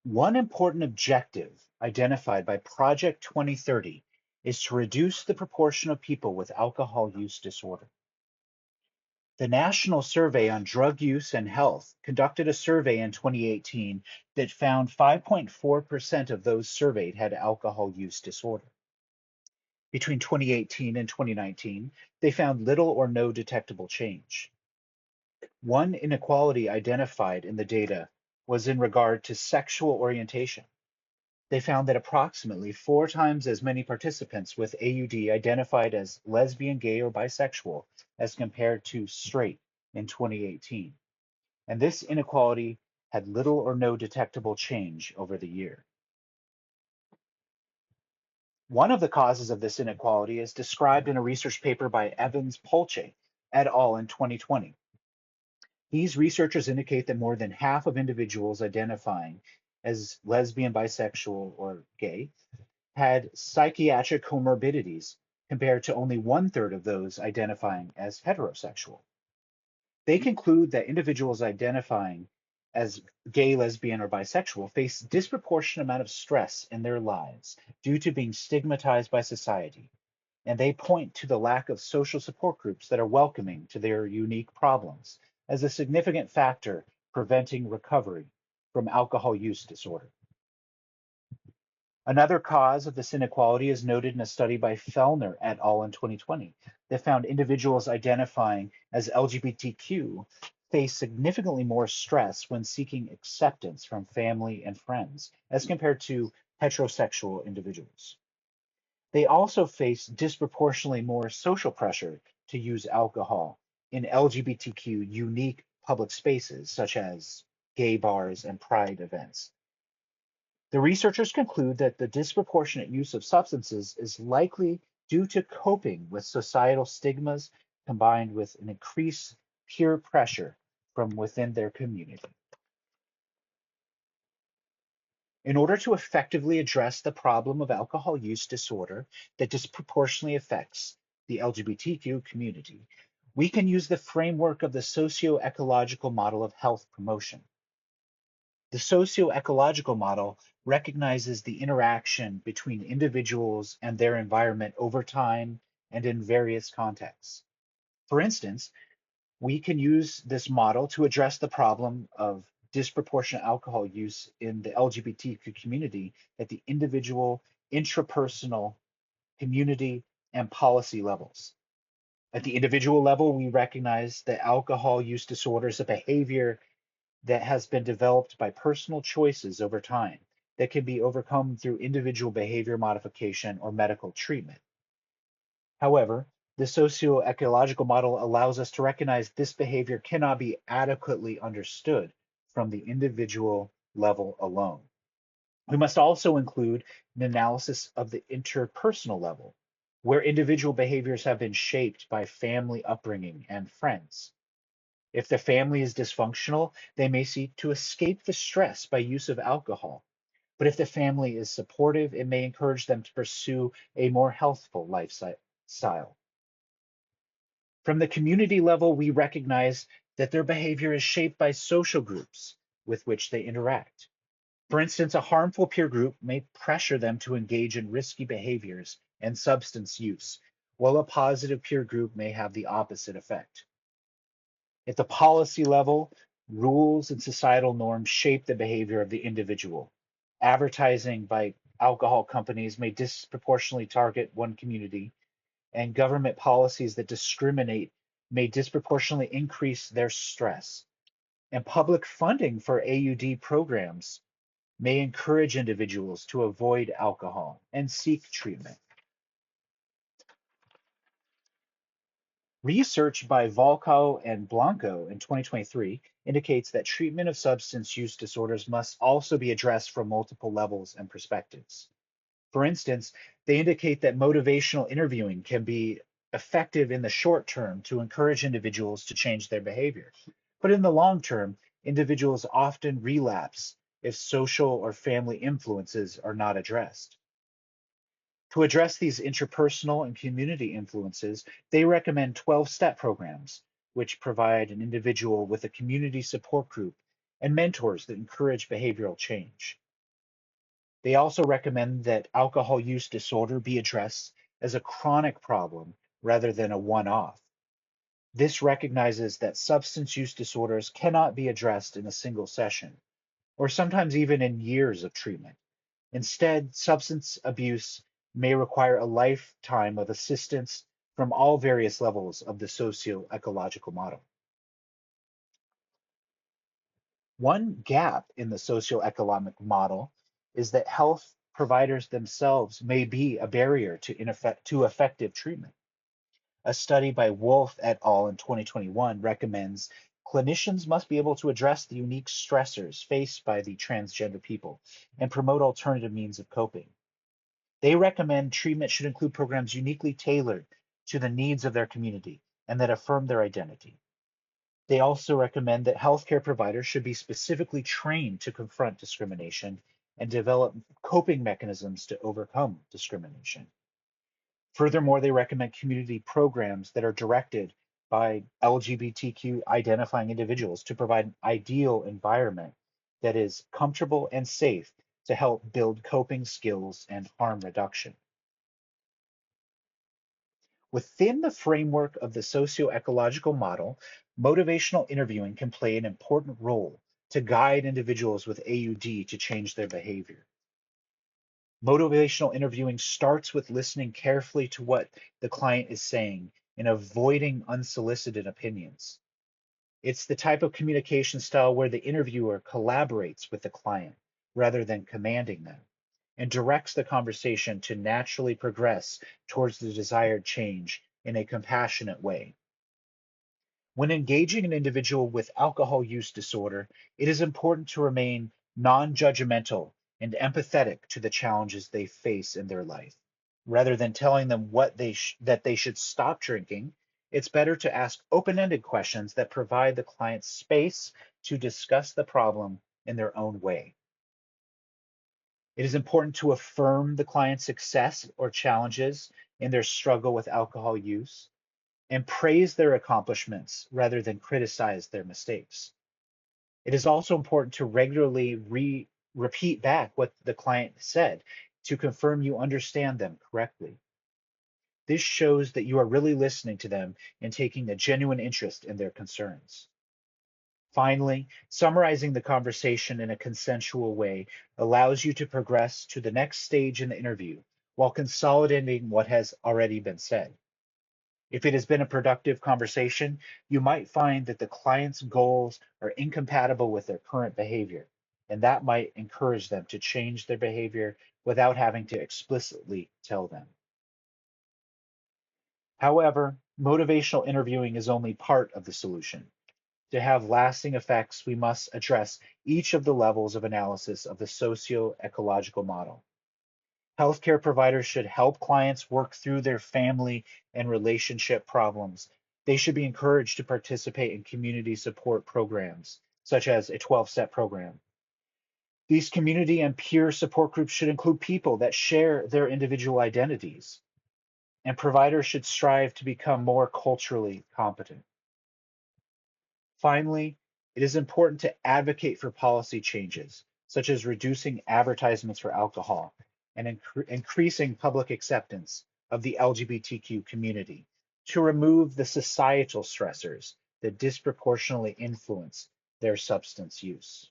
One important objective identified by Project 2030 is to reduce the proportion of people with alcohol use disorder. The National Survey on Drug Use and Health conducted a survey in 2018 that found 5.4% of those surveyed had alcohol use disorder. Between 2018 and 2019, they found little or no detectable change. One inequality identified in the data was in regard to sexual orientation. They found that approximately 4 times as many participants with AUD identified as lesbian, gay, or bisexual as compared to straight in 2018. And this inequality had little or no detectable change over the year. One of the causes of this inequality is described in a research paper by Evans-Polche et al. In 2020. These researchers indicate that more than half of individuals identifying as lesbian, bisexual, or gay had psychiatric comorbidities compared to only 1/3 of those identifying as heterosexual. They conclude that individuals identifying as gay, lesbian, or bisexual face disproportionate amount of stress in their lives due to being stigmatized by society, and they point to the lack of social support groups that are welcoming to their unique problems as a significant factor preventing recovery from alcohol use disorder. Another cause of this inequality is noted in a study by Fellner et al. In 2020 that found individuals identifying as LGBTQ face significantly more stress when seeking acceptance from family and friends as compared to heterosexual individuals. They also face disproportionately more social pressure to use alcohol in LGBTQ unique public spaces such as gay bars and pride events. The researchers conclude that the disproportionate use of substances is likely due to coping with societal stigmas combined with an increased peer pressure from within their community. In order to effectively address the problem of alcohol use disorder that disproportionately affects the LGBTQ community, we can use the framework of the socio-ecological model of health promotion. The socio-ecological model recognizes the interaction between individuals and their environment over time and in various contexts. For instance, we can use this model to address the problem of disproportionate alcohol use in the LGBTQ community at the individual, intrapersonal, community, and policy levels. At the individual level, we recognize that alcohol use disorder is a behavior that has been developed by personal choices over time that can be overcome through individual behavior modification or medical treatment. However, the socio-ecological model allows us to recognize this behavior cannot be adequately understood from the individual level alone. We must also include an analysis of the interpersonal level, where individual behaviors have been shaped by family upbringing and friends. If the family is dysfunctional, they may seek to escape the stress by use of alcohol. But if the family is supportive, it may encourage them to pursue a more healthful lifestyle. From the community level, we recognize that their behavior is shaped by social groups with which they interact. For instance, a harmful peer group may pressure them to engage in risky behaviors and substance use, while a positive peer group may have the opposite effect. At the policy level, rules and societal norms shape the behavior of the individual. Advertising by alcohol companies may disproportionately target one community, and government policies that discriminate may disproportionately increase their stress. And public funding for AUD programs may encourage individuals to avoid alcohol and seek treatment. Research by Volkow and Blanco in 2023 indicates that treatment of substance use disorders must also be addressed from multiple levels and perspectives. For instance, they indicate that motivational interviewing can be effective in the short term to encourage individuals to change their behavior. But in the long term, individuals often relapse if social or family influences are not addressed. To address these interpersonal and community influences, they recommend 12-step programs, which provide an individual with a community support group and mentors that encourage behavioral change. They also recommend that alcohol use disorder be addressed as a chronic problem rather than a one-off. This recognizes that substance use disorders cannot be addressed in a single session, or sometimes even in years of treatment. Instead, substance abuse may require a lifetime of assistance from all various levels of the socio-ecological model. One gap in the socioeconomic model is that health providers themselves may be a barrier to effective treatment. A study by Wolf et al. In 2021 recommends clinicians must be able to address the unique stressors faced by the transgender people and promote alternative means of coping. They recommend treatment should include programs uniquely tailored to the needs of their community and that affirm their identity. They also recommend that healthcare providers should be specifically trained to confront discrimination and develop coping mechanisms to overcome discrimination. Furthermore, they recommend community programs that are directed by LGBTQ identifying individuals to provide an ideal environment that is comfortable and safe to help build coping skills and harm reduction. Within the framework of the socio-ecological model, motivational interviewing can play an important role to guide individuals with AUD to change their behavior. Motivational interviewing starts with listening carefully to what the client is saying and avoiding unsolicited opinions. It's the type of communication style where the interviewer collaborates with the client rather than commanding them and directs the conversation to naturally progress towards the desired change in a compassionate way. When engaging an individual with alcohol use disorder, it is important to remain non-judgmental and empathetic to the challenges they face in their life. Rather than telling them that they should stop drinking, it's better to ask open-ended questions that provide the client space to discuss the problem in their own way. It is important to affirm the client's success or challenges in their struggle with alcohol use and praise their accomplishments rather than criticize their mistakes. It is also important to regularly repeat back what the client said to confirm you understand them correctly. This shows that you are really listening to them and taking a genuine interest in their concerns. Finally, summarizing the conversation in a consensual way allows you to progress to the next stage in the interview while consolidating what has already been said. If it has been a productive conversation, you might find that the client's goals are incompatible with their current behavior, and that might encourage them to change their behavior without having to explicitly tell them. However, motivational interviewing is only part of the solution. To have lasting effects, we must address each of the levels of analysis of the socio-ecological model. Healthcare providers should help clients work through their family and relationship problems. They should be encouraged to participate in community support programs, such as a 12-step program. These community and peer support groups should include people that share their individual identities, and providers should strive to become more culturally competent. Finally, it is important to advocate for policy changes, such as reducing advertisements for alcohol and increasing public acceptance of the LGBTQ community to remove the societal stressors that disproportionately influence their substance use.